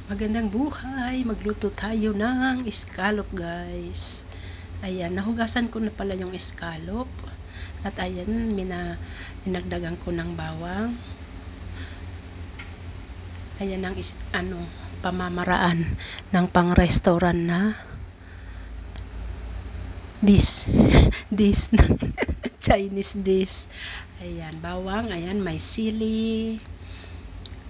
Magandang buhay! Magluto tayo ng scallop, guys. Ayan, nahugasan ko na pala yung scallop. At ayan, dinagdagan ko ng bawang. Ayan ang pamamaraan ng pang-restaurant na this Chinese dish. Ayan, bawang, ayan, may sili.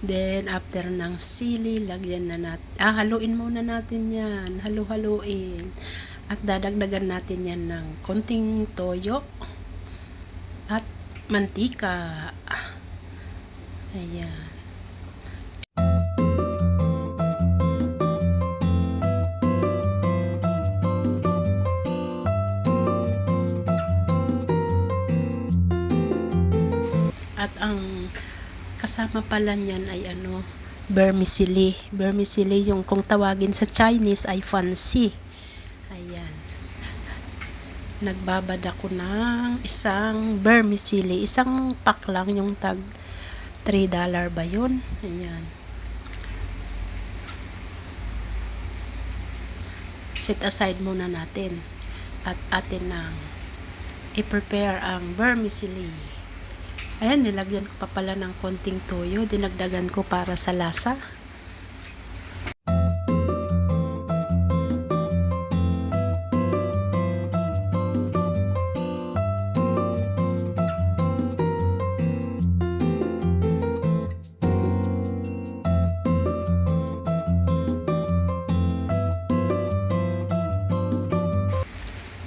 Then, after ng sili, lagyan na natin, haluin muna natin yan, haluin. At dadagdagan natin yan ng konting toyo at mantika. Ayan. At ang kasama pala niyan ay vermicelli. Vermicelli yung kung tawagin sa Chinese ay fancy. Ayan. Nagbabad ako ng isang vermicelli. Isang pack lang yung tag $3 ba yun? Ayan. Set aside muna natin. At atin nang i-prepare ang vermicelli. Ayan, nilagyan ko pa pala ng konting toyo. Dinagdagan ko para sa lasa.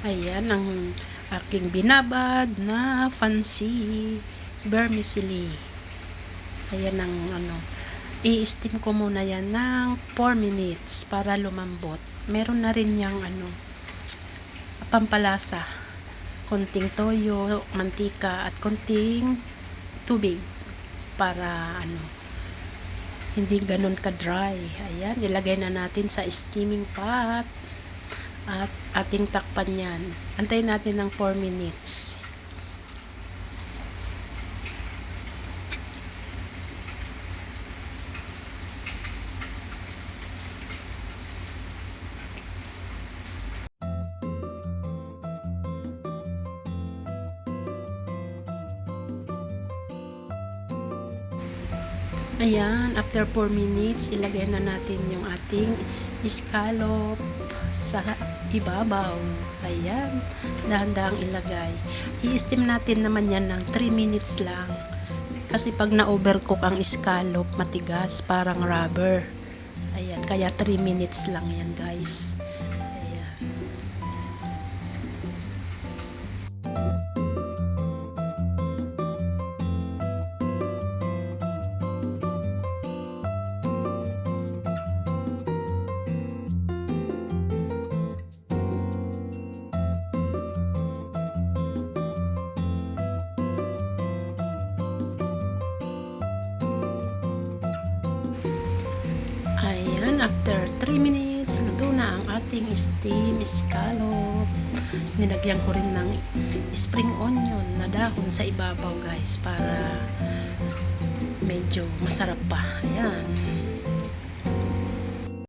Ayan, ang aking binabad na fancy vermicelli. Ayan ang i-steam ko muna yan ng 4 minutes para lumambot. Meron na rin yung pampalasa. Konting toyo, mantika at konting tubig para hindi ganun ka-dry. Ayan, ilagay na natin sa steaming pot at ating takpan yan. Antayin natin ng 4 minutes. Ayan, after 4 minutes, ilagay na natin yung ating scallop sa ibabaw. Ayan, dahan-dahang ilagay. I-steam natin naman yan ng 3 minutes lang. Kasi pag na-overcook ang scallop, matigas, parang rubber. Ayan, kaya 3 minutes lang yan, guys. Ayan, after 3 minutes, luto na ang ating steam scallop. Nilagyan ko rin ng spring onion na dahon sa ibabaw, guys, para medyo masarap pa. Ayan.